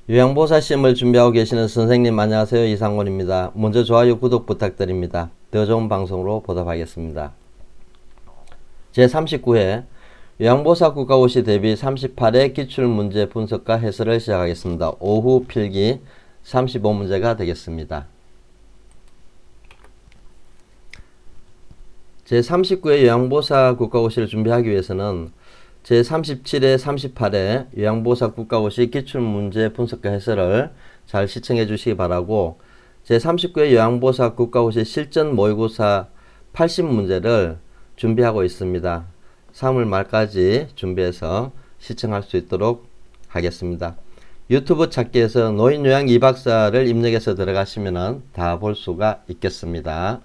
요양보호사 시험을 준비하고 계시는 선생님 안녕하세요. 이상곤입니다. 먼저 좋아요, 구독 부탁드립니다. 더 좋은 방송으로 보답하겠습니다. 제39회 요양보호사 국가고시 대비 38회 기출문제 분석과 해설을 시작하겠습니다. 오후 필기 35문제가 되겠습니다. 제39회 요양보호사 국가고시를 준비하기 위해서는 제37회, 38회 요양보호사 국가고시 기출문제 분석과 해설을 잘 시청해 주시기 바라고, 제39회 요양보호사 국가고시 실전 모의고사 80문제를 준비하고 있습니다. 3월 말까지 준비해서 시청할 수 있도록 하겠습니다. 유튜브 찾기에서 노인요양 2박사를 입력해서 들어가시면 다 볼 수가 있겠습니다.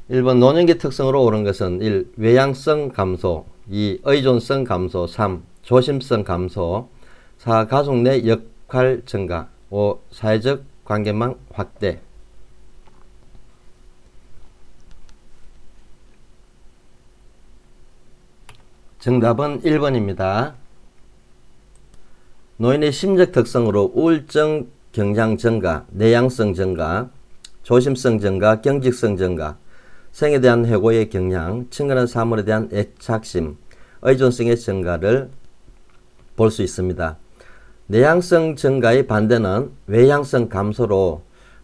1번 노년기 특성으로 옳은 것은 1. 외향성 감소, 2. 의존성 감소, 3. 조심성 감소, 4. 가족 내 역할 증가, 5. 사회적 관계망 확대. 정답은 1번입니다. 노인의 심적 특성으로 우울증 경장 증가, 내향성 증가, 조심성 증가, 경직성 증가, 생에 대한 회고의 경향, 친근한 사물에 대한 애착심, 의존성의 증가를 볼 수 있습니다. 내향성 증가의 반대는 외향성 감소로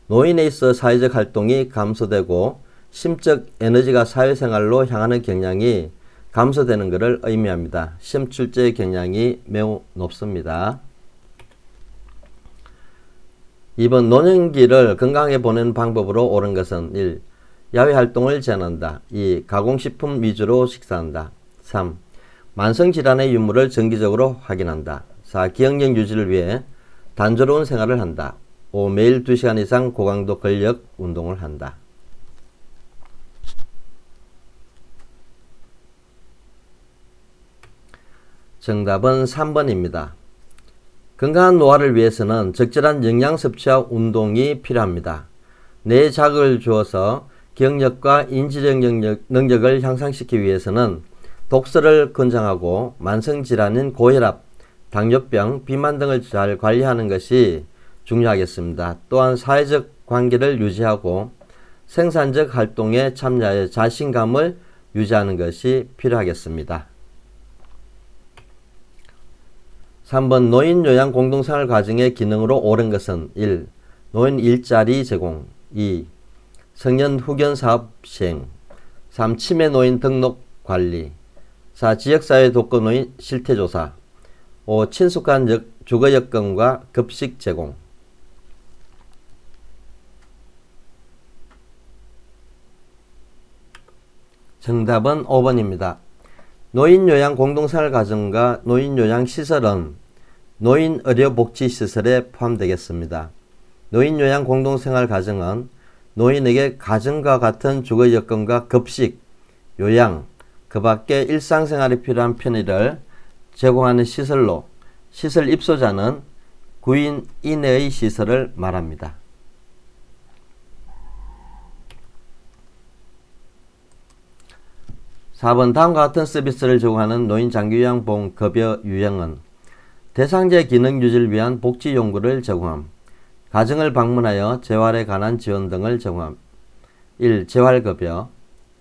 노인에 있어 사회적 활동이 감소되고 심적 에너지가 사회생활로 향하는 경향이 감소되는 것을 의미합니다. 시험 출제 경향이 매우 높습니다. 2번 노년기를 건강하게 보내는 방법으로 옳은 것은 1. 야외활동을 제한한다. 2. 가공식품 위주로 식사한다. 3. 만성질환의 유무를 정기적으로 확인한다. 4. 기억력 유지를 위해 단조로운 생활을 한다. 5. 매일 2시간 이상 고강도 근력 운동을 한다. 정답은 3번입니다. 건강한 노화를 위해서는 적절한 영양 섭취와 운동이 필요합니다. 뇌에 자극을 주어서 기억력과 인지적 능력을 향상시키기 위해서는 독서를 권장하고 만성질환인 고혈압, 당뇨병, 비만 등을 잘 관리하는 것이 중요하겠습니다. 또한 사회적 관계를 유지하고 생산적 활동에 참여하여 자신감을 유지하는 것이 필요하겠습니다. 3번 노인 요양 공동생활 과정의 기능으로 옳은 것은 1. 노인 일자리 제공, 2. 성년 후견 사업 시행, 3. 치매 노인 등록 관리, 4. 지역사회 독거 노인 실태조사, 5. 친숙한 주거 여건과 급식 제공. 정답은 5번입니다. 노인요양 공동생활 가정과 노인요양 시설은 노인의료복지시설에 포함되겠습니다. 노인요양 공동생활 가정은 노인에게 가정과 같은 주거 여건과 급식, 요양, 그 밖에 일상생활에 필요한 편의를 제공하는 시설로, 시설 입소자는 구인 이내의 시설을 말합니다. 4번 다음과 같은 서비스를 제공하는 노인장기요양보험급여 유형은 대상자 기능 유지를 위한 복지 용구를 제공함, 가정을 방문하여 재활에 관한 지원 등을 제공함. 1. 재활급여,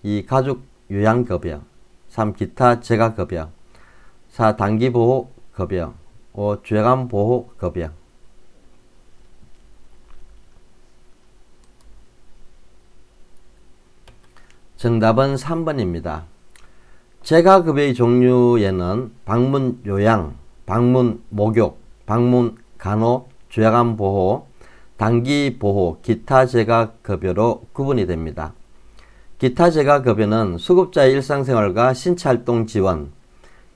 2. 가족요양급여, 3. 기타 재가급여, 4. 단기보호급여, 5. 죄감보호급여. 정답은 3번입니다. 재가급여의 종류에는 방문요양, 방문목욕, 방문간호, 죄감보호, 단기보호, 기타 재가급여로 구분이 됩니다. 기타 재가급여는 수급자의 일상생활과 신체활동 지원,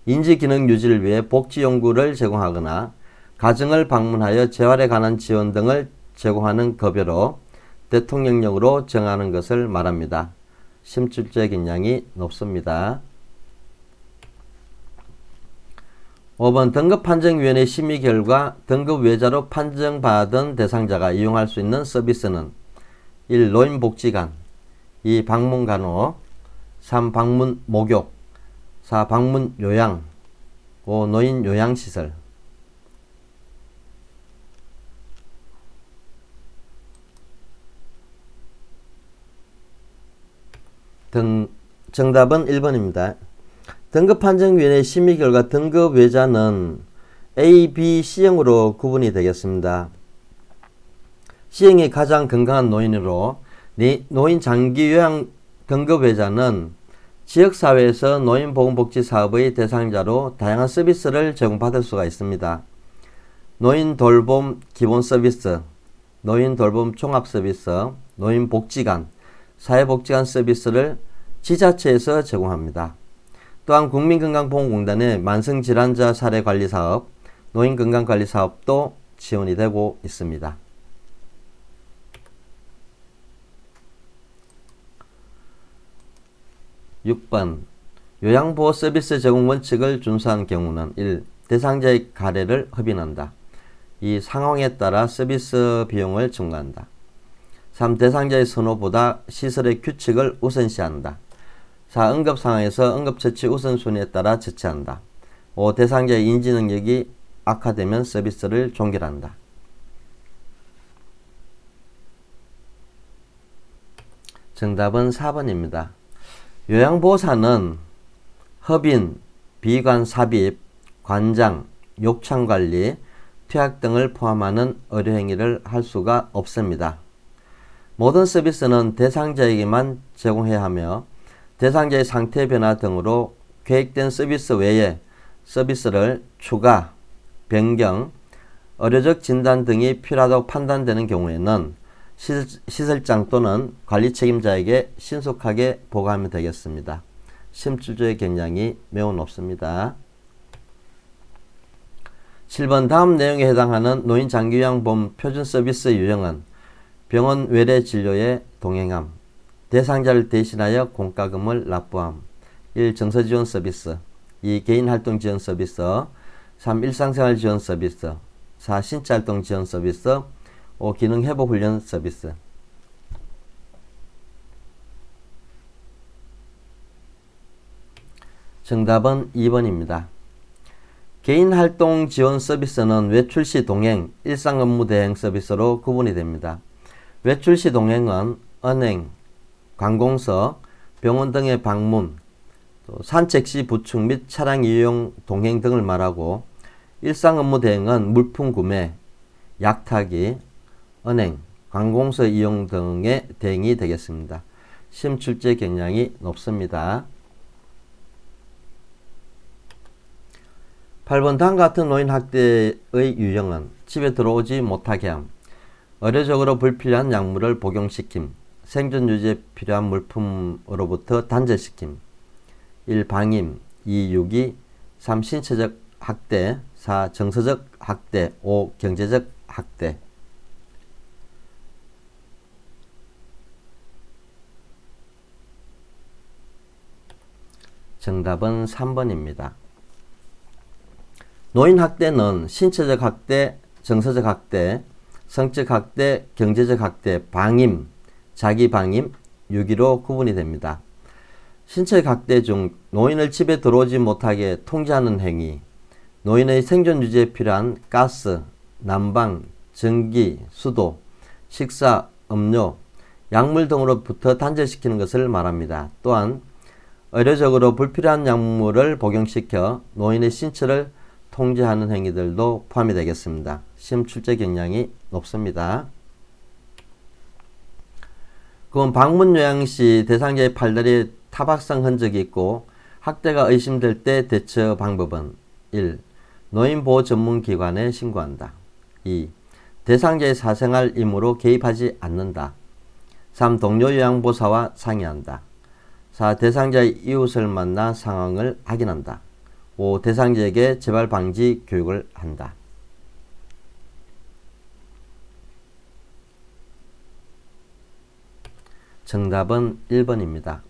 인지기능 유지를 위해 복지용구를 제공하거나 가정을 방문하여 재활에 관한 지원 등을 제공하는 급여로 대통령령으로 정하는 것을 말합니다. 시험 출제 경향이 높습니다. 5번 등급판정위원회 심의 결과 등급 외자로 판정받은 대상자가 이용할 수 있는 서비스는 1. 노인복지관, 2. 방문간호, 3. 방문목욕, 4. 방문요양, 5. 노인요양시설. 정답은 1번입니다. 등급판정위원회 심의 결과 등급 외자는 A, B, C형으로 구분이 되겠습니다. C형이 가장 건강한 노인으로 노인 장기 요양 등급 외자는 지역사회에서 노인보건복지사업의 대상자로 다양한 서비스를 제공받을 수가 있습니다. 노인 돌봄 기본 서비스, 노인 돌봄 종합 서비스, 노인복지관, 사회복지관 서비스를 지자체에서 제공합니다. 또한 국민건강보험공단의 만성질환자 사례관리사업, 노인건강관리사업도 지원이 되고 있습니다. 6번 요양보호 서비스 제공 원칙을 준수한 경우는 1. 대상자의 가래를 협의한다. 2. 상황에 따라 서비스 비용을 증가한다. 3. 대상자의 선호보다 시설의 규칙을 우선시한다. 4. 응급상황에서 응급처치 우선순위에 따라 처치한다. 5. 대상자의 인지능력이 악화되면 서비스를 종결한다. 정답은 4번입니다. 요양보호사는 협인, 비관 삽입, 관장, 욕창관리, 퇴학 등을 포함하는 의료행위를 할 수가 없습니다. 모든 서비스는 대상자에게만 제공해야 하며 대상자의 상태 변화 등으로 계획된 서비스 외에 서비스를 추가, 변경, 의료적 진단 등이 필요하다고 판단되는 경우에는 시설장 또는 관리 책임자에게 신속하게 보고하면 되겠습니다. 심출조의 경향이 매우 높습니다. 7번 다음 내용에 해당하는 노인장기요양보험 표준서비스 유형은 병원 외래 진료에 동행함, 대상자를 대신하여 공과금을 납부함, 1. 정서지원 서비스, 2. 개인활동 지원 서비스, 3. 일상생활 지원 서비스, 4. 신체활동 지원 서비스, 5. 기능회복훈련 서비스. 정답은 2번입니다. 개인활동 지원 서비스는 외출시 동행, 일상업무 대행 서비스로 구분이 됩니다. 외출시 동행은 은행, 관공서, 병원 등의 방문, 산책시 부축 및 차량 이용 동행 등을 말하고 일상업무 대행은 물품 구매, 약타기, 은행, 관공서 이용 등의 대행이 되겠습니다. 시험 출제 경향이 높습니다. 8번 다음과 같은 노인 학대의 유형은 집에 들어오지 못하게 함, 의료적으로 불필요한 약물을 복용시킴, 생존 유지에 필요한 물품으로부터 단절시킴, 1. 방임, 2. 유기, 3. 신체적 학대, 4. 정서적 학대, 5. 경제적 학대. 정답은 3번입니다. 노인학대는 신체적 학대, 정서적 학대, 성적 학대, 경제적 학대, 방임, 자기방임, 유기로 구분이 됩니다. 신체적 학대 중 노인을 집에 들어오지 못하게 통제하는 행위, 노인의 생존 유지에 필요한 가스, 난방, 전기, 수도, 식사, 음료, 약물 등으로부터 단절시키는 것을 말합니다. 또한 의료적으로 불필요한 약물을 복용시켜 노인의 신체를 통제하는 행위들도 포함이 되겠습니다. 시험 출제 경향이 높습니다. 그건 방문 요양 시 대상자의 팔다리에 타박상 흔적이 있고 학대가 의심될 때 대처 방법은 1. 노인보호 전문기관에 신고한다. 2. 대상자의 사생활 임무로 개입하지 않는다. 3. 동료 요양보호사와 상의한다. 4. 대상자의 이웃을 만나 상황을 확인한다. 5. 대상자에게 재발 방지 교육을 한다. 정답은 1번입니다.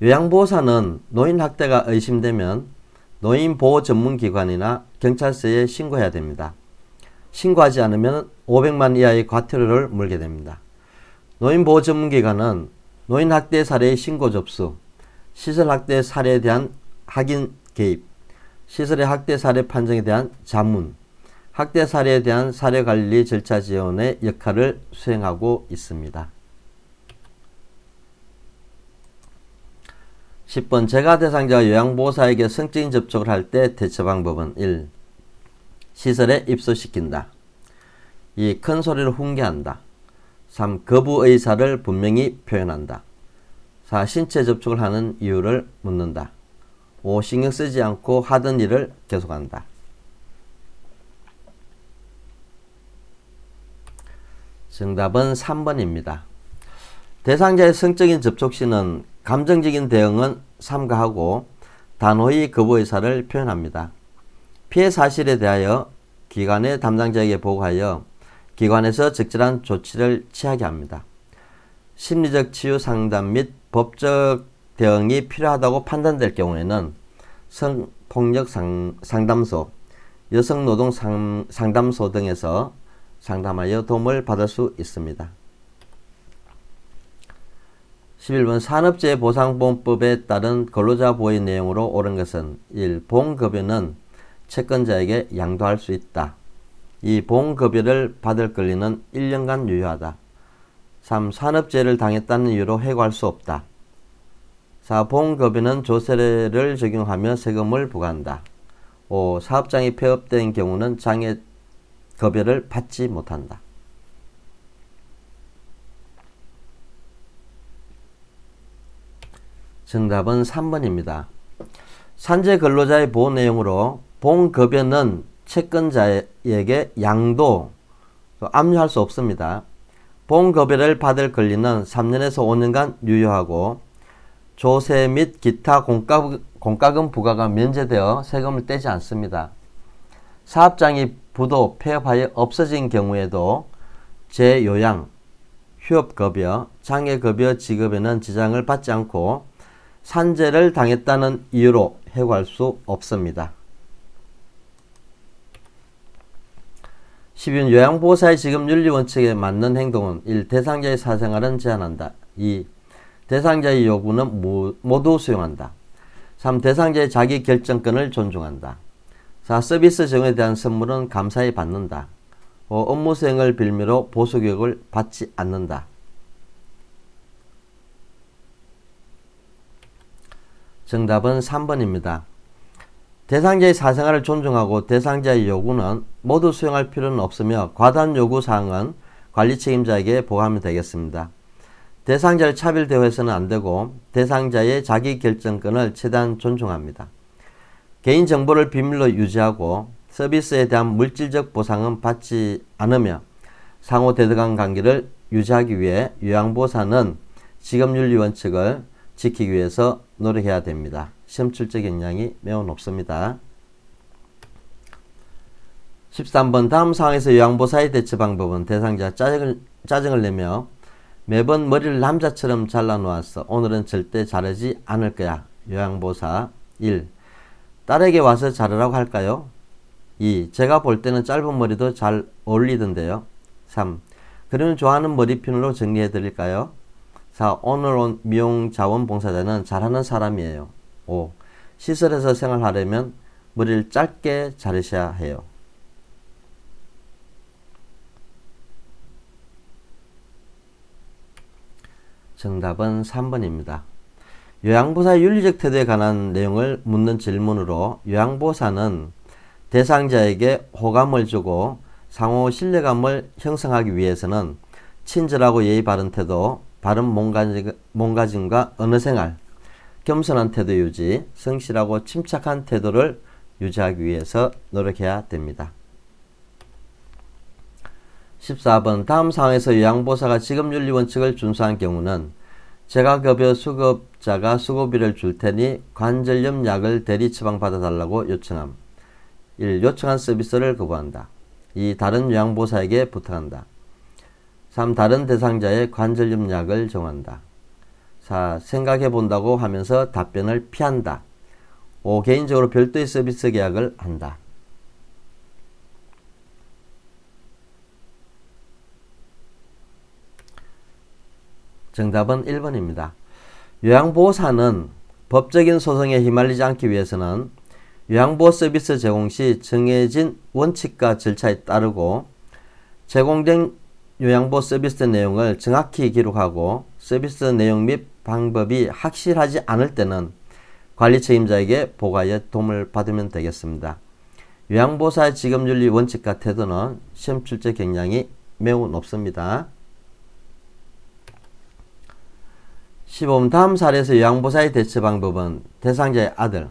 요양보호사는 노인학대가 의심되면 노인보호전문기관이나 경찰서에 신고해야 됩니다. 신고하지 않으면 500만 이하의 과태료를 물게 됩니다. 노인보호전문기관은 노인학대 사례의 신고 접수, 시설학대 사례에 대한 확인 개입, 시설의 학대 사례 판정에 대한 자문, 학대 사례에 대한 사례관리 절차 지원의 역할을 수행하고 있습니다. 10번 재가 대상자가 요양보호사에게 성적인 접촉을 할 때 대처 방법은 1. 시설에 입소시킨다. 2. 큰 소리로 훈계한다. 3. 거부 의사를 분명히 표현한다. 4. 신체 접촉을 하는 이유를 묻는다. 5. 신경 쓰지 않고 하던 일을 계속한다. 정답은 3번입니다. 대상자의 성적인 접촉 시는 감정적인 대응은 삼가하고 단호히 거부 의사를 표현합니다. 피해 사실에 대하여 기관의 담당자에게 보고하여 기관에서 적절한 조치를 취하게 합니다. 심리적 치유 상담 및 법적 대응이 필요하다고 판단될 경우에는 성폭력 상담소, 여성노동 상담소 등에서 상담하여 도움을 받을 수 있습니다. 11번 산업재해보상보험법에 따른 근로자 보호의 내용으로 옳은 것은 1. 보험급여는 채권자에게 양도할 수 있다. 2. 보험급여를 받을 권리는 1년간 유효하다. 3. 산업재해를 당했다는 이유로 해고할 수 없다. 4. 보험급여는 조세를 적용하며 세금을 부과한다. 5. 사업장이 폐업된 경우는 장애급여를 받지 못한다. 정답은 3번입니다. 산재 근로자의 보호 내용으로 보험급여는 채권자에게 양도, 압류할 수 없습니다. 보험급여를 받을 권리는 3년에서 5년간 유효하고 조세 및 기타 공과금 부과가 면제되어 세금을 떼지 않습니다. 사업장이 부도, 폐업하여 없어진 경우에도 재요양, 휴업급여, 장애급여 지급에는 지장을 받지 않고 산재를 당했다는 이유로 해고할 수 없습니다. 12번 요양보호사의 지급윤리원칙에 맞는 행동은 1. 대상자의 사생활은 제한한다. 2. 대상자의 요구는 모두 수용한다. 3. 대상자의 자기결정권을 존중한다. 4. 서비스 제공에 대한 선물은 감사히 받는다. 5. 업무 수행을 빌미로 보수교육을 받지 않는다. 정답은 3번입니다. 대상자의 사생활을 존중하고 대상자의 요구는 모두 수용할 필요는 없으며 과다한 요구사항은 관리 책임자에게 보고하면 되겠습니다. 대상자를 차별 대우해서는 안되고 대상자의 자기결정권을 최대한 존중합니다. 개인정보를 비밀로 유지하고 서비스에 대한 물질적 보상은 받지 않으며 상호 대등한 관계를 유지하기 위해 요양보호사는 직업윤리원칙을 지키기 위해서 노력해야 됩니다. 시험 출제 경향이 매우 높습니다. 13번 다음 상황에서 요양보호사의 대처 방법은 대상자 짜증을 내며 매번 머리를 남자처럼 잘라놓았어. 오늘은 절대 자르지 않을 거야. 요양보호사 1. 딸에게 와서 자르라고 할까요? 2. 제가 볼 때는 짧은 머리도 잘 어울리던데요. 3. 그러면 좋아하는 머리핀으로 정리해 드릴까요? 4. 오늘 온 미용자원봉사자는 잘하는 사람이에요. 5. 시설에서 생활하려면 머리를 짧게 자르셔야 해요. 정답은 3번입니다. 요양보호사의 윤리적 태도에 관한 내용을 묻는 질문으로 요양보호사는 대상자에게 호감을 주고 상호 신뢰감을 형성하기 위해서는 친절하고 예의 바른 태도, 바른 몸가짐과 언어생활, 겸손한 태도 유지, 성실하고 침착한 태도를 유지하기 위해서 노력해야 됩니다. 14번 다음 상황에서 요양보호사가 직업윤리원칙을 준수한 경우는 재가급여 수급자가 수고비를 줄 테니 관절염 약을 대리 처방받아 달라고 요청함. 1. 요청한 서비스를 거부한다. 2. 다른 요양보호사에게 부탁한다. 3. 다른 대상자의 관절염 약을 정한다. 4. 생각해 본다고 하면서 답변을 피한다. 5. 개인적으로 별도의 서비스 계약을 한다. 정답은 1번입니다. 요양보호사는 법적인 소송에 휘말리지 않기 위해서는 요양보호 서비스 제공 시 정해진 원칙과 절차에 따르고 제공된 요양보호 서비스 내용을 정확히 기록하고 서비스 내용 및 방법이 확실하지 않을 때는 관리 책임자에게 보고하여 도움을 받으면 되겠습니다. 요양보호사의 직업윤리 원칙과 태도는 시험 출제 경향이 매우 높습니다. 15번 다음 사례에서 요양보호사의 대처 방법은 대상자의 아들,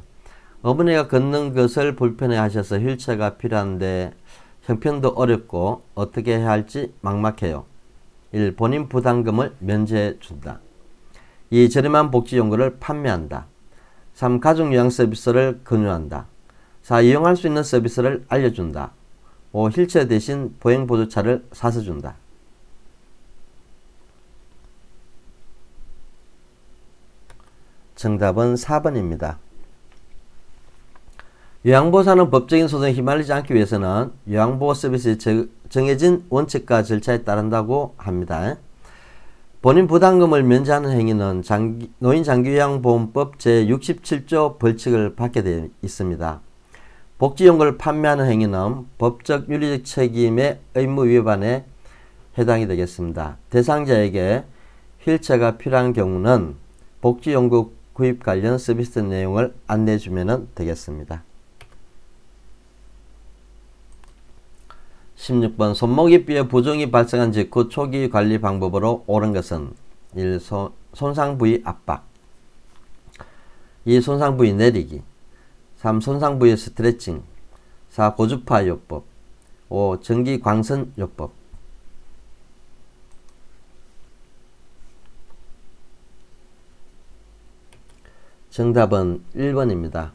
어머니가 걷는 것을 불편해 하셔서 휠체어가 필요한데 형편도 어렵고 어떻게 해야 할지 막막해요. 1. 본인 부담금을 면제해 준다. 2. 저렴한 복지용구를 판매한다. 3. 가족요양 서비스를 권유한다. 4. 이용할 수 있는 서비스를 알려준다. 5. 휠체어 대신 보행보조차를 사서 준다. 정답은 4번입니다. 요양보호사는 법적인 소송에 휘말리지 않기 위해서는 요양보호 서비스의 정해진 원칙과 절차에 따른다고 합니다. 본인 부담금을 면제하는 행위는 노인장기요양보험법 제67조 벌칙을 받게 되어 있습니다. 복지용구를 판매하는 행위는 법적 윤리적 책임의 의무 위반에 해당이 되겠습니다. 대상자에게 휠체어가 필요한 경우는 복지용구 구입 관련 서비스 내용을 안내해주면 되겠습니다. 16번 손목이 삐어 부종이 발생한 직후 초기 관리 방법으로 옳은 것은 1. 손상 부위 압박 2. 손상 부위 내리기 3. 손상 부위 스트레칭 4. 고주파 요법 5. 전기 광선 요법 정답은 1번입니다.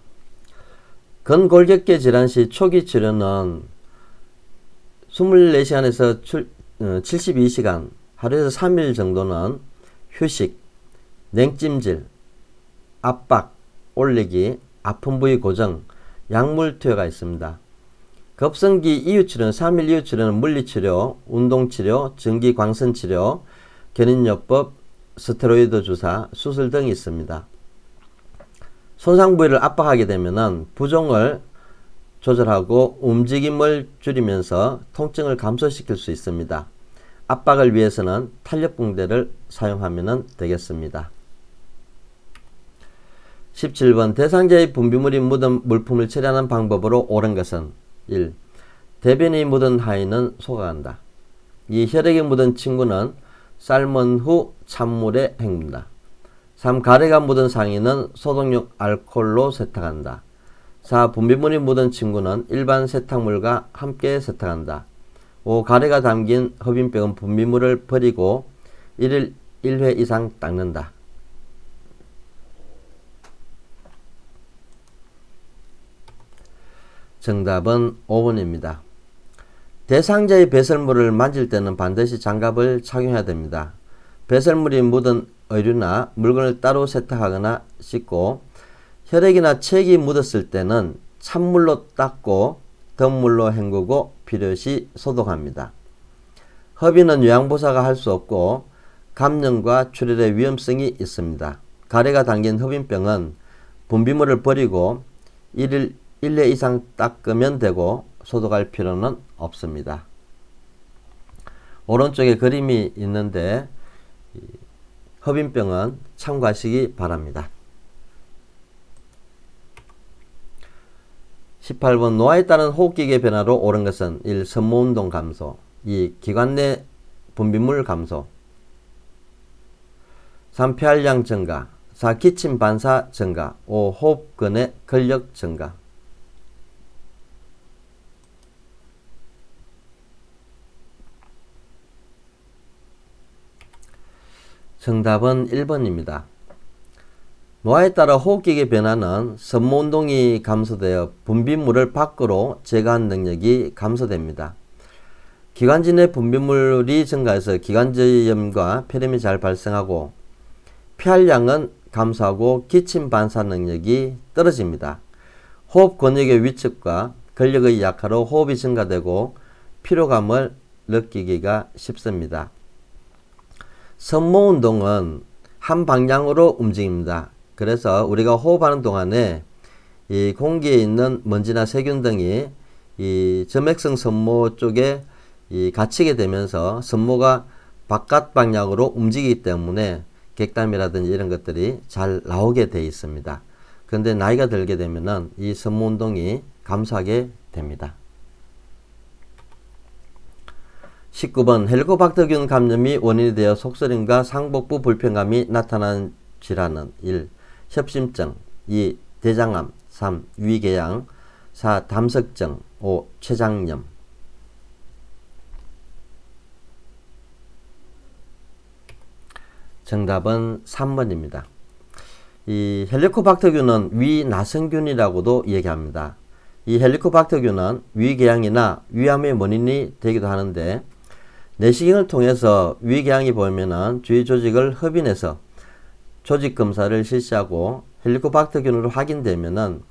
근골격계 질환 시 초기 치료는 24시간에서 72시간, 하루에서 3일 정도는 휴식, 냉찜질, 압박, 올리기, 아픈 부위 고정, 약물 투여가 있습니다. 급성기 이유치료는 3일 이유치료는 물리치료, 운동치료, 전기광선치료, 견인요법, 스테로이드 주사, 수술 등이 있습니다. 손상 부위를 압박하게 되면 부종을 조절하고 움직임을 줄이면서 통증을 감소시킬 수 있습니다. 압박을 위해서는 탄력붕대를 사용하면 되겠습니다. 17번 대상자의 분비물이 묻은 물품을 처리하는 방법으로 옳은 것은 1. 대변이 묻은 하인은 소각한다. 2. 혈액이 묻은 친구는 삶은 후 찬물에 헹군다. 3. 가래가 묻은 상의는 소독용 알코올로 세탁한다. 4. 분비물이 묻은 친구는 일반 세탁물과 함께 세탁한다. 5. 가래가 담긴 흡인병은 분비물을 버리고 1일 1회 이상 닦는다. 정답은 5번입니다. 대상자의 배설물을 만질 때는 반드시 장갑을 착용해야 됩니다. 배설물이 묻은 의류나 물건을 따로 세탁하거나 씻고 혈액이나 체액이 묻었을 때는 찬물로 닦고 덤물로 헹구고 필요시 소독합니다. 흡인은 요양보호사가 할 수 없고 감염과 출혈의 위험성이 있습니다. 가래가 담긴 흡인병은 분비물을 버리고 1일 1회 이상 닦으면 되고 소독할 필요는 없습니다. 오른쪽에 그림이 있는데 흡인병은 참고하시기 바랍니다. 18번 노화에 따른 호흡기계 변화로 옳은 것은 1. 섬모운동 감소 2. 기관 내 분비물 감소 3. 폐활량 증가 4. 기침 반사 증가 5. 호흡근의 근력 증가 정답은 1번입니다. 노화에 따라 호흡기계 변화는 섬모운동이 감소되어 분비물을 밖으로 제거하는 능력이 감소됩니다. 기관지 내 분비물이 증가해서 기관지염과 폐렴이 잘 발생하고 폐활량은 감소하고 기침 반사 능력이 떨어집니다. 호흡 근육의 위축과 근력의 약화로 호흡이 증가되고 피로감을 느끼기가 쉽습니다. 섬모운동은 한 방향으로 움직입니다. 그래서 우리가 호흡하는 동안에 이 공기에 있는 먼지나 세균 등이 이 점액성 섬모 쪽에 갇히게 되면서 섬모가 바깥 방향으로 움직이기 때문에 객담이라든지 이런 것들이 잘 나오게 되어 있습니다. 그런데 나이가 들게 되면은 이 섬유운동이 감소하게 됩니다. 19번 헬리코박터균 감염이 원인이 되어 속쓰림과 상복부 불편감이 나타나는 질환은 1. 협심증 2. 대장암 3. 위궤양 4. 담석증 5. 췌장염. 정답은 3번입니다. 이 헬리코박터균은 위나성균이라고도 얘기합니다. 이 헬리코박터균은 위궤양이나 위암의 원인이 되기도 하는데 내시경을 통해서 위궤양이 보이면은 주위 조직을 흡인해서 조직 검사를 실시하고 헬리코박터균으로 확인되면은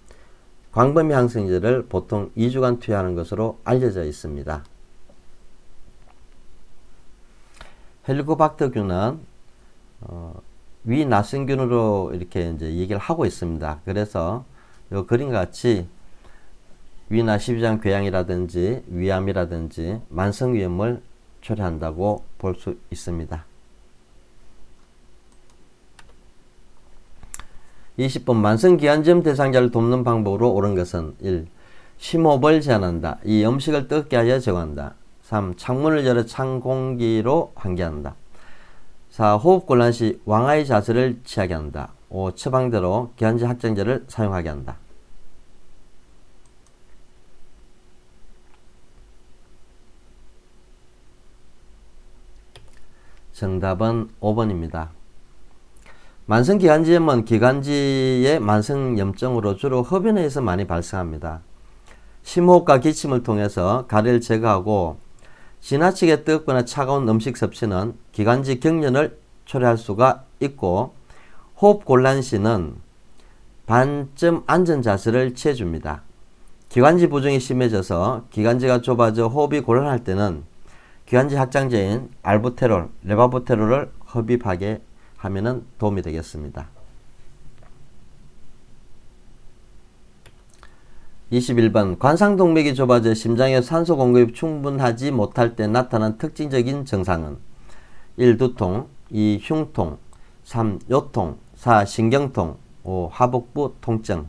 광범위 항생제를 보통 2주간 투여하는 것으로 알려져 있습니다. 헬리코박터균은 위나성균으로 이렇게 이제 얘기를 하고 있습니다. 그래서 이 그림과 같이 위나 십이장 궤양이라든지 위암이라든지 만성위염을 초래한다고 볼 수 있습니다. 20번 만성기관지염 대상자를 돕는 방법으로 옳은 것은 1. 심호흡을 제한한다. 2. 음식을 뜨겁게 하여 제거한다. 3. 창문을 열어 찬 공기로 환기한다. 4. 호흡곤란 시 왕하의 자세를 취하게 한다. 5. 처방대로 기관지 확장제를 사용하게 한다. 정답은 5번입니다. 만성기관지염은 기관지의 만성염증으로 주로 흡연에서 많이 발생합니다. 심호흡과 기침을 통해서 가래를 제거하고 지나치게 뜨겁거나 차가운 음식 섭취는 기관지 경련을 초래할 수가 있고 호흡곤란 시는 반쯤 앉은 자세를 취해줍니다. 기관지 부종이 심해져서 기관지가 좁아져 호흡이 곤란할 때는 기관지 확장제인 알부테롤, 레바부테롤을 흡입하게 하면 도움이 되겠습니다. 21번 관상동맥이 좁아져 심장에 산소 공급이 충분하지 못할 때 나타난 특징적인 증상은 1. 두통 2. 흉통 3. 요통 4. 신경통 5. 하복부 통증.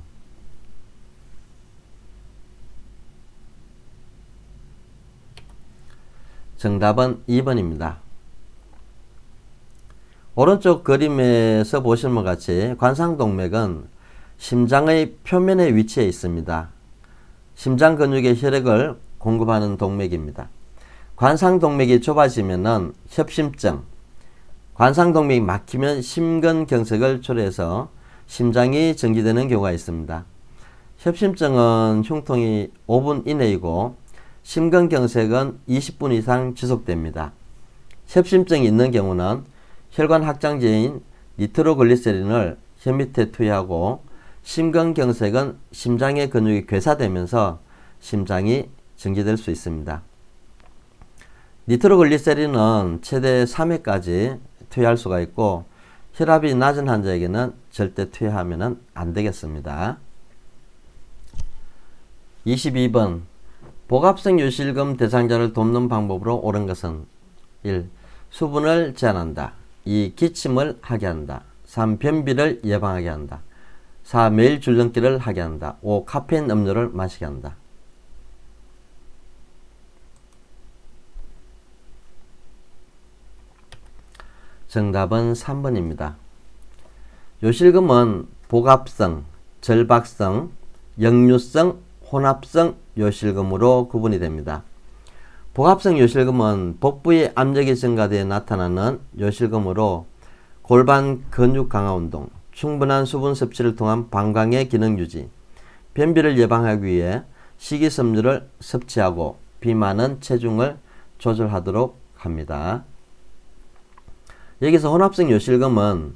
정답은 2번입니다. 오른쪽 그림에서 보시는 것 같이 관상동맥은 심장의 표면에 위치해 있습니다. 심장 근육에 혈액을 공급하는 동맥입니다. 관상동맥이 좁아지면 협심증, 관상동맥이 막히면 심근경색을 초래해서 심장이 정지되는 경우가 있습니다. 협심증은 흉통이 5분 이내이고 심근경색은 20분 이상 지속됩니다. 협심증이 있는 경우는 혈관 확장제인 니트로글리세린을 혀 밑에 투여하고 심근경색은 심장의 근육이 괴사되면서 심장이 정지될 수 있습니다. 니트로글리세린은 최대 3회까지 투여할 수가 있고 혈압이 낮은 환자에게는 절대 투여하면 안 되겠습니다. 22번 복압성 요실금 대상자를 돕는 방법으로 옳은 것은 1. 수분을 제한한다. 2. 기침을 하게 한다. 3. 변비를 예방하게 한다. 4. 매일 줄넘기를 하게 한다. 5. 카페인 음료를 마시게 한다. 정답은 3번입니다. 요실금은 복압성, 절박성, 역류성, 혼합성 요실금으로 구분이 됩니다. 복합성 요실금은 복부의 압력이 증가되어 나타나는 요실금으로 골반 근육 강화 운동, 충분한 수분 섭취를 통한 방광의 기능 유지, 변비를 예방하기 위해 식이섬유를 섭취하고 비만은 체중을 조절하도록 합니다. 여기서 혼합성 요실금은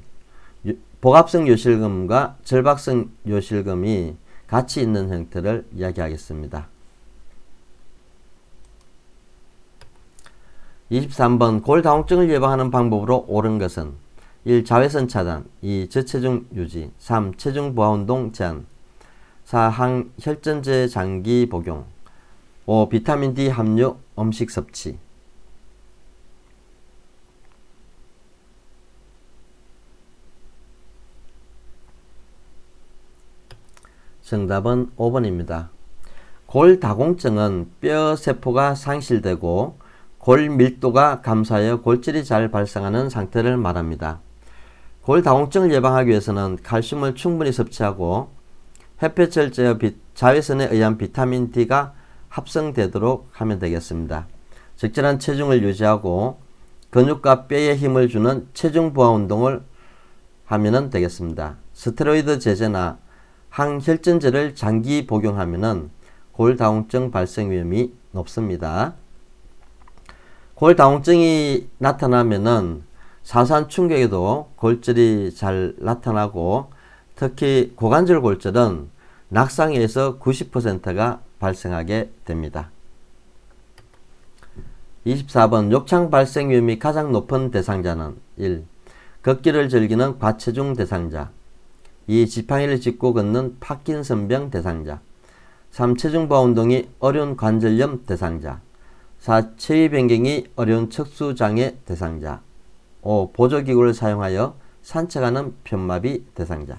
복합성 요실금과 절박성 요실금이 같이 있는 형태를 이야기하겠습니다. 23번 골다공증을 예방하는 방법으로 옳은 것은 1. 자외선 차단 2. 저체중 유지 3. 체중 부하운동 제한 4. 항혈전제 장기 복용 5. 비타민 D 함유 음식 섭취. 정답은 5번입니다. 골다공증은 뼈 세포가 상실되고 골 밀도가 감소하여 골절이 잘 발생하는 상태를 말합니다. 골다공증을 예방하기 위해서는 칼슘을 충분히 섭취하고 햇볕 절제와 자외선에 의한 비타민 D가 합성되도록 하면 되겠습니다. 적절한 체중을 유지하고 근육과 뼈에 힘을 주는 체중 부하 운동을 하면 되겠습니다. 스테로이드 제제나 항혈전제를 장기 복용하면 골다공증 발생 위험이 높습니다. 골다공증이 나타나면은 사소한 충격에도 골절이 잘 나타나고 특히 고관절 골절은 낙상에서 90%가 발생하게 됩니다. 24번 욕창 발생 위험이 가장 높은 대상자는 1. 걷기를 즐기는 과체중 대상자 2. 지팡이를 짚고 걷는 파킨슨병 대상자 3. 체중부하 운동이 어려운 관절염 대상자 4. 체위 변경이 어려운 척수장애 대상자 5. 보조기구를 사용하여 산책하는 편마비 대상자.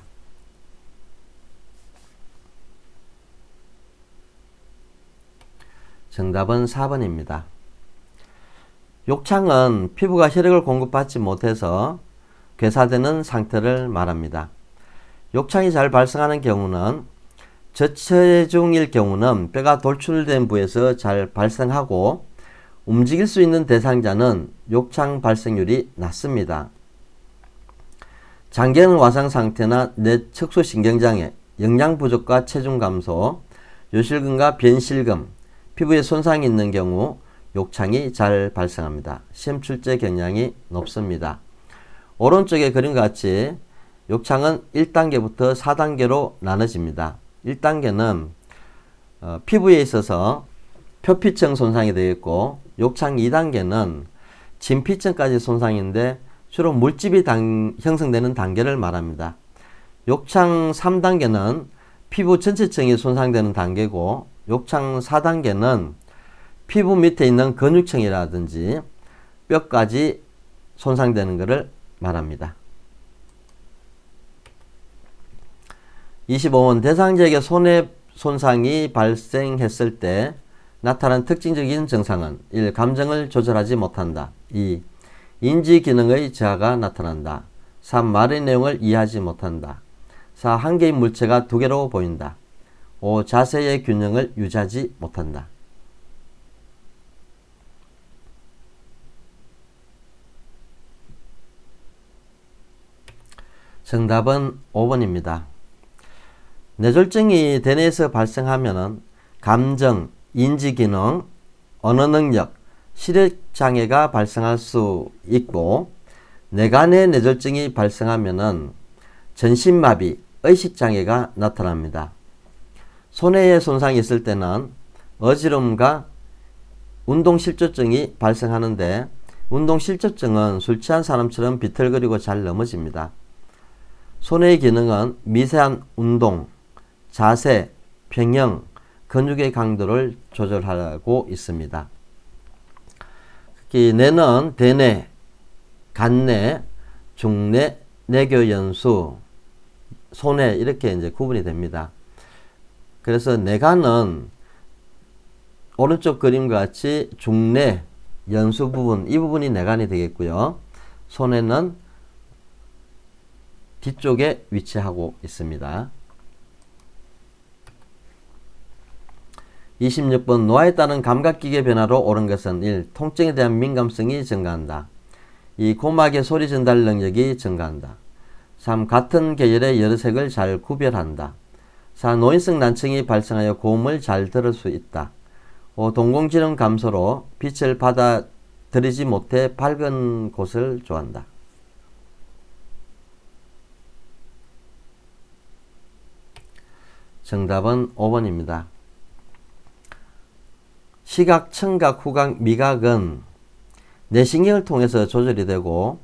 정답은 4번입니다. 욕창은 피부가 혈액을 공급받지 못해서 괴사되는 상태를 말합니다. 욕창이 잘 발생하는 경우는 저체중일 경우는 뼈가 돌출된 부에서 잘 발생하고 움직일 수 있는 대상자는 욕창 발생률이 낮습니다. 장기는 와상 상태나 뇌척수 신경장애, 영양 부족과 체중 감소, 요실금과 변실금, 피부에 손상이 있는 경우 욕창이 잘 발생합니다. 시험 출제 경향이 높습니다. 오른쪽의 그림과 같이 욕창은 1단계부터 4단계로 나눠집니다. 1단계는 피부에 있어서 표피층 손상이 되어 있고 욕창 2단계는 진피층까지 손상인데 주로 물집이 형성되는 단계를 말합니다. 욕창 3단계는 피부 전체층이 손상되는 단계고 욕창 4단계는 피부 밑에 있는 근육층이라든지 뼈까지 손상되는 것을 말합니다. 25번 대상자에게 손해 손상이 발생했을 때 나타난 특징적인 증상은 1. 감정을 조절하지 못한다. 2. 인지 기능의 저하가 나타난다. 3. 말의 내용을 이해하지 못한다. 4. 한 개의 물체가 두 개로 보인다. 5. 자세의 균형을 유지하지 못한다. 정답은 5번입니다. 뇌졸중이 대뇌에서 발생하면 감정, 인지기능, 언어능력, 시력장애가 발생할 수 있고 뇌간의 뇌졸중이 발생하면 전신마비, 의식장애가 나타납니다. 손해의 손상이 있을 때는 어지럼과 운동실조증이 발생하는데 운동실조증은 술 취한 사람처럼 비틀거리고 잘 넘어집니다. 손해의 기능은 미세한 운동, 자세, 평형, 근육의 강도를 조절하고 있습니다. 특히 뇌는 대뇌, 간뇌, 중뇌, 뇌교연수, 손뇌 이렇게 이제 구분이 됩니다. 그래서 뇌간은 오른쪽 그림과 같이 중뇌, 연수 부분, 이 부분이 뇌간이 되겠고요. 손뇌는 뒤쪽에 위치하고 있습니다. 26번 노화에 따른 감각기계 변화로 옳은 것은 1. 통증에 대한 민감성이 증가한다. 2. 고막의 소리 전달 능력이 증가한다. 3. 같은 계열의 여러 색을 잘 구별한다. 4. 노인성 난청이 발생하여 고음을 잘 들을 수 있다. 5. 동공지능 감소로 빛을 받아들이지 못해 밝은 곳을 좋아한다. 정답은 5번입니다. 시각, 청각, 후각, 미각은 뇌신경을 통해서 조절이 되고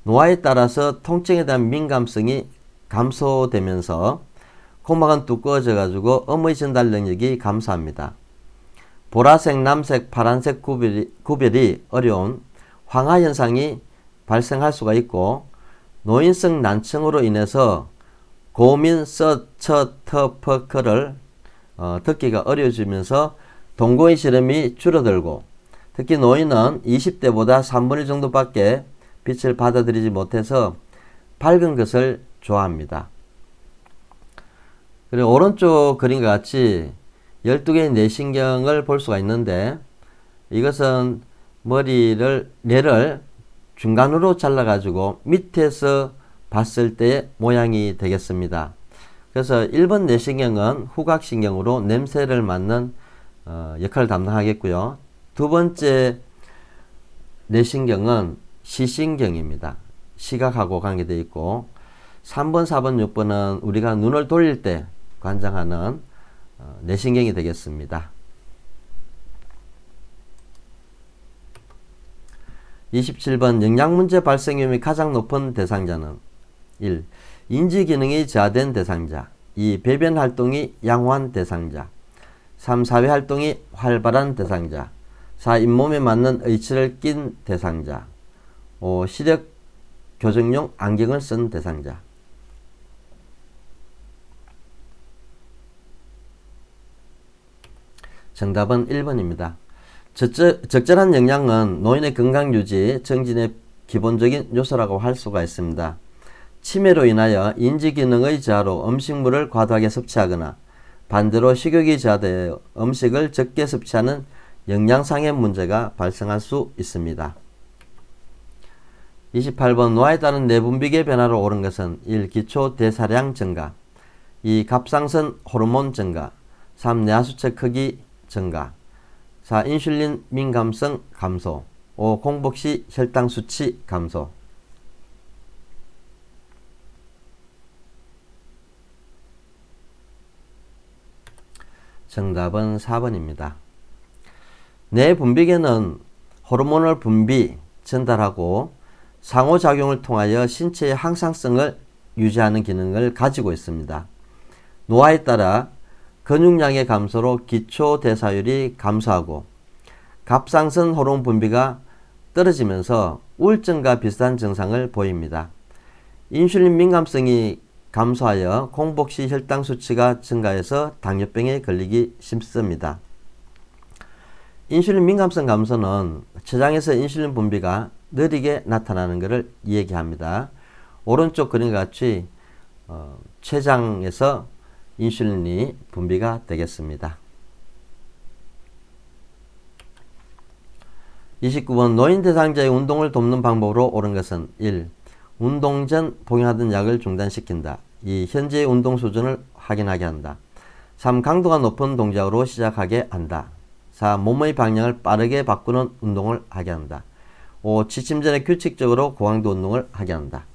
노화에 따라서 통증에 대한 민감성이 감소되면서 고막은 두꺼워져 가지고 음의 전달 능력이 감소합니다. 보라색, 남색, 파란색 구별이 어려운 황화 현상이 발생할 수가 있고 노인성 난청으로 인해서 고민, 서, 처, 터, 퍼, 커를 듣기가 어려워지면서 동공의 시름이 줄어들고 특히 노인은 20대보다 3분의 1 정도밖에 빛을 받아들이지 못해서 밝은 것을 좋아합니다. 그리고 오른쪽 그림과 같이 12개의 뇌신경을 볼 수가 있는데 이것은 뇌를 중간으로 잘라가지고 밑에서 봤을 때의 모양이 되겠습니다. 그래서 1번 뇌신경은 후각신경으로 냄새를 맡는 역할을 담당하겠고요. 두 번째 뇌신경은 시신경입니다. 시각하고 관계되어 있고 3번, 4번, 6번은 우리가 눈을 돌릴 때 관장하는 뇌신경이 되겠습니다. 27번 영양문제 발생 위험이 가장 높은 대상자는 1. 인지기능이 저하된 대상자 2. 배변활동이 양호한 대상자 3. 사회활동이 활발한 대상자 4. 잇몸에 맞는 의치를 낀 대상자 5. 시력 교정용 안경을 쓴 대상자. 정답은 1번입니다. 적절한 영양은 노인의 건강유지, 정진의 기본적인 요소라고 할 수가 있습니다. 치매로 인하여 인지기능의 저하로 음식물을 과도하게 섭취하거나 반대로 식욕이 저하되어 음식을 적게 섭취하는 영양상의 문제가 발생할 수 있습니다. 28번 노화에 따른 내분비계 변화로 오른 것은 1. 기초 대사량 증가 2. 갑상선 호르몬 증가 3. 뇌하수체 크기 증가 4. 인슐린 민감성 감소 5. 공복시 혈당 수치 감소. 정답은 4번입니다. 뇌분비계는 호르몬을 분비, 전달하고 상호작용을 통하여 신체의 항상성을 유지하는 기능을 가지고 있습니다. 노화에 따라 근육량의 감소로 기초대사율이 감소하고 갑상선 호르몬 분비가 떨어지면서 우울증과 비슷한 증상을 보입니다. 인슐린 민감성이 감소하여 공복시 혈당 수치가 증가해서 당뇨병에 걸리기 쉽습니다. 인슐린 민감성 감소는 췌장에서 인슐린 분비가 느리게 나타나는 것을 얘기합니다. 오른쪽 그림과 같이 췌장에서 인슐린이 분비가 되겠습니다. 29번 노인 대상자의 운동을 돕는 방법으로 옳은 것은 1. 운동 전 복용하던 약을 중단시킨다. 2. 현재의 운동 수준을 확인하게 한다. 3. 강도가 높은 동작으로 시작하게 한다. 4. 몸의 방향을 빠르게 바꾸는 운동을 하게 한다. 5. 취침 전에 규칙적으로 고강도 운동을 하게 한다.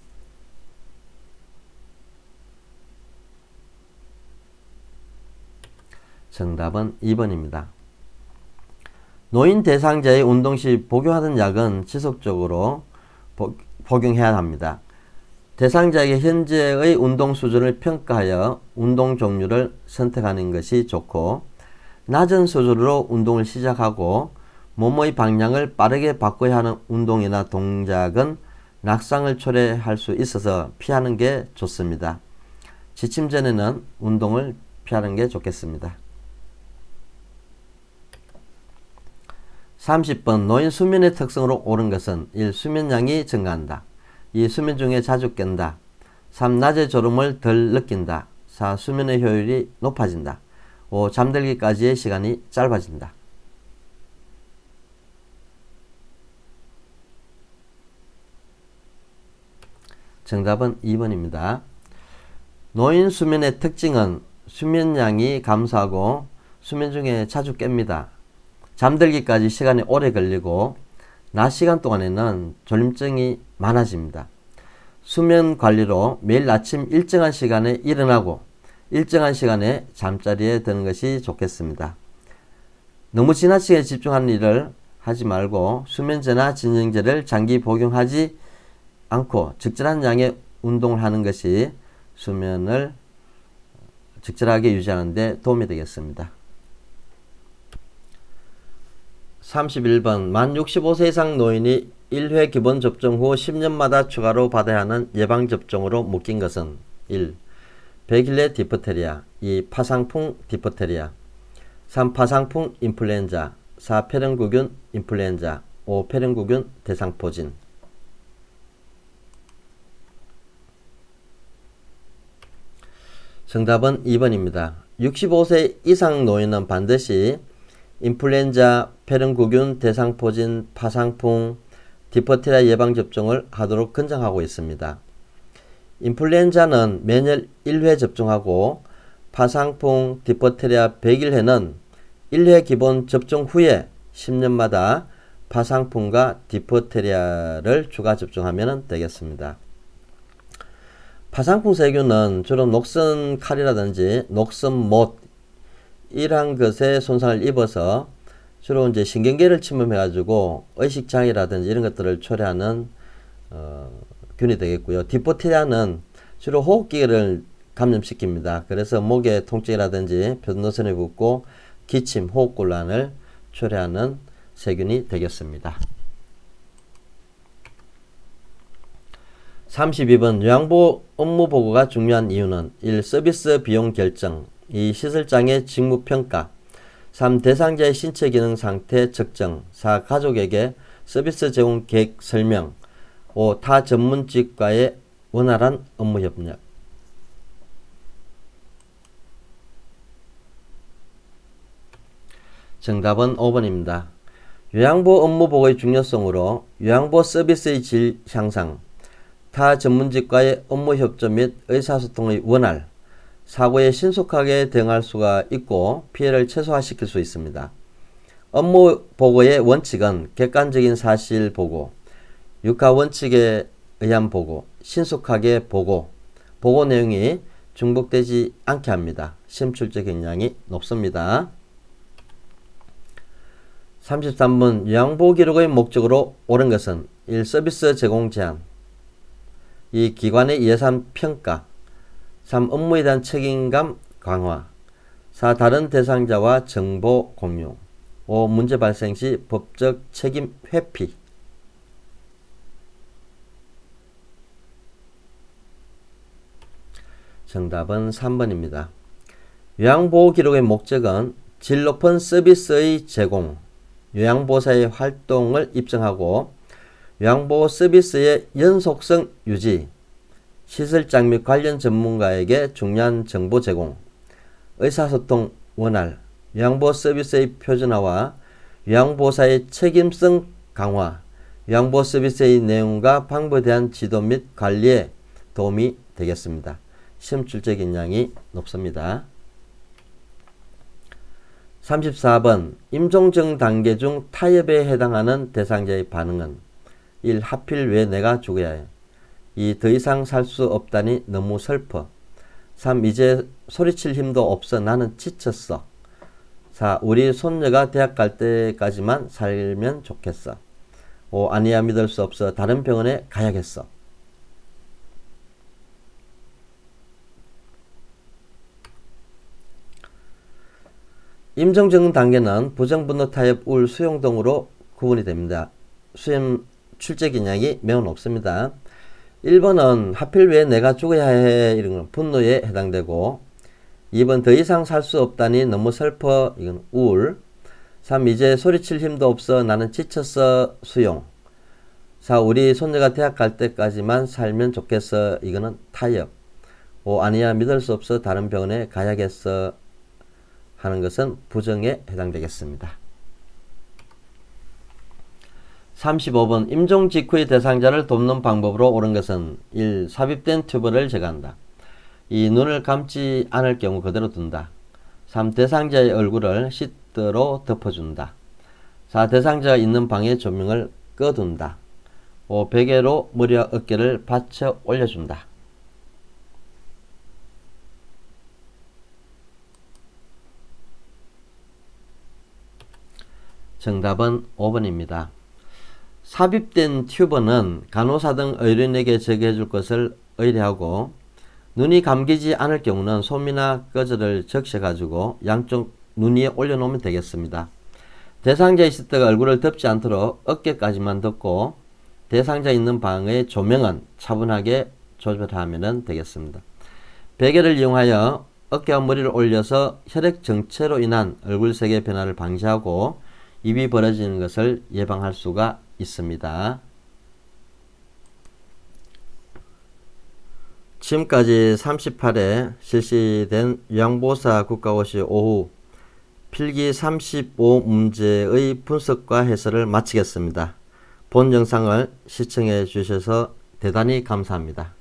정답은 2번입니다. 노인 대상자의 운동 시 복용하던 약은 지속적으로 복용해야 합니다. 대상자에게 현재의 운동 수준을 평가하여 운동 종류를 선택하는 것이 좋고 낮은 수준으로 운동을 시작하고 몸의 방향을 빠르게 바꿔야 하는 운동이나 동작은 낙상을 초래할 수 있어서 피하는 게 좋습니다. 지침 전에는 운동을 피하는 게 좋겠습니다. 30번 노인 수면의 특성으로 옳은 것은 1. 수면량이 증가한다. 2. 수면 중에 자주 깬다. 3. 낮에 졸음을 덜 느낀다. 4. 수면의 효율이 높아진다. 5. 잠들기까지의 시간이 짧아진다. 정답은 2번입니다. 노인 수면의 특징은 수면량이 감소하고 수면 중에 자주 깹니다. 잠들기까지 시간이 오래 걸리고 낮 시간 동안에는 졸림증이 많아집니다. 수면 관리로 매일 아침 일정한 시간에 일어나고 일정한 시간에 잠자리에 드는 것이 좋겠습니다. 너무 지나치게 집중하는 일을 하지 말고 수면제나 진정제를 장기 복용하지 않고 적절한 양의 운동을 하는 것이 수면을 적절하게 유지하는 데 도움이 되겠습니다. 31번 만 65세 이상 노인이 1회 기본접종 후 10년마다 추가로 받아야 하는 예방접종으로 묶인 것은 1. 백일래 디프테리아, 2. 파상풍 디프테리아, 3. 파상풍 인플루엔자, 4. 폐렴구균 인플루엔자, 5. 폐렴구균 대상포진. 정답은 2번입니다. 65세 이상 노인은 반드시 인플루엔자, 폐렴구균 대상포진, 파상풍, 디프테리아 예방접종을 하도록 권장하고 있습니다. 인플루엔자는 매년 1회 접종하고 파상풍, 디프테리아 100일회는 1회 기본 접종 후에 10년마다 파상풍과 디프테리아를 추가 접종하면 되겠습니다. 파상풍 세균은 주로 녹슨 칼이라든지 녹슨 못 이러한 것에 손상을 입어서 주로 이제 신경계를 침범해가지고 의식장애라든지 이런 것들을 초래하는 균이 되겠고요. 디프테리아는 주로 호흡기를 감염시킵니다. 그래서 목에 통증이라든지 변노선에 붓고 기침, 호흡곤란을 초래하는 세균이 되겠습니다. 32번 요양보 업무 보고가 중요한 이유는 1. 서비스 비용 결정, 2. 시설장의 직무평가, 3. 대상자의 신체 기능 상태 측정, 4. 가족에게 서비스 제공 계획 설명, 5. 타 전문직과의 원활한 업무 협력. 정답은 5번입니다. 요양보 업무 보고의 중요성으로 요양보 서비스의 질 향상, 타 전문직과의 업무 협조 및 의사소통의 원활, 사고에 신속하게 대응할 수가 있고 피해를 최소화시킬 수 있습니다. 업무 보고의 원칙은 객관적인 사실 보고, 육하 원칙에 의한 보고, 신속하게 보고, 보고 내용이 중복되지 않게 합니다. 시험 출제 경향이 높습니다. 33번 요양보 기록의 목적으로 옳은 것은 1. 서비스 제공 제한, 2. 기관의 예산 평가, 3. 업무에 대한 책임감 강화, 4. 다른 대상자와 정보 공유, 5. 문제 발생 시 법적 책임 회피. 정답은 3번입니다. 요양보호 기록의 목적은 질 높은 서비스의 제공, 요양보호사의 활동을 입증하고 요양보호 서비스의 연속성 유지, 시설장 및 관련 전문가에게 중요한 정보 제공, 의사소통 원활, 요양보호 서비스의 표준화와 요양보호사의 책임성 강화, 요양보호 서비스의 내용과 방법에 대한 지도 및 관리에 도움이 되겠습니다. 시험 출제 경향이 높습니다. 34번 임종정 단계 중 타협에 해당하는 대상자의 반응은 1. 하필 왜 내가 죽어야 해, 2. 더 이상 살 수 없다니 너무 슬퍼, 3. 이제 소리칠 힘도 없어 나는 지쳤어, 4. 우리 손녀가 대학 갈 때까지만 살면 좋겠어, 5. 아니야 믿을 수 없어 다른 병원에 가야겠어. 임종정 단계는 부정분노 타협 우울 수용 등으로 구분이 됩니다. 수험 출제 경향이 매우 높습니다. 1번은 하필 왜 내가 죽어야 해 이런 건 분노에 해당되고, 2번 더 이상 살 수 없다니 너무 슬퍼 이건 우울, 3. 이제 소리칠 힘도 없어 나는 지쳤어 수용, 4. 우리 손녀가 대학 갈 때까지만 살면 좋겠어 이거는 타협, 5. 아니야 믿을 수 없어 다른 병원에 가야겠어 하는 것은 부정에 해당되겠습니다. 35번 임종 직후의 대상자를 돕는 방법으로 옳은 것은 1. 삽입된 튜브를 제거한다, 2. 눈을 감지 않을 경우 그대로 둔다, 3. 대상자의 얼굴을 시트로 덮어준다, 4. 대상자가 있는 방의 조명을 꺼둔다, 5. 베개로 머리와 어깨를 받쳐 올려준다. 정답은 5번입니다. 삽입된 튜브는 간호사 등 의료인에게 제거해 줄 것을 의뢰하고, 눈이 감기지 않을 경우는 솜이나 꺼즈를 적셔 가지고 양쪽 눈 위에 올려놓으면 되겠습니다. 대상자의 시트가 얼굴을 덮지 않도록 어깨까지만 덮고 대상자 있는 방의 조명은 차분하게 조절하면 되겠습니다. 베개를 이용하여 어깨와 머리를 올려서 혈액 정체로 인한 얼굴색의 변화를 방지하고 입이 벌어지는 것을 예방할 수가 있습니다. 지금까지 38회 실시된 요양보호사 국가고시 오후 필기 35문제의 분석과 해설을 마치겠습니다. 본 영상을 시청해 주셔서 대단히 감사합니다.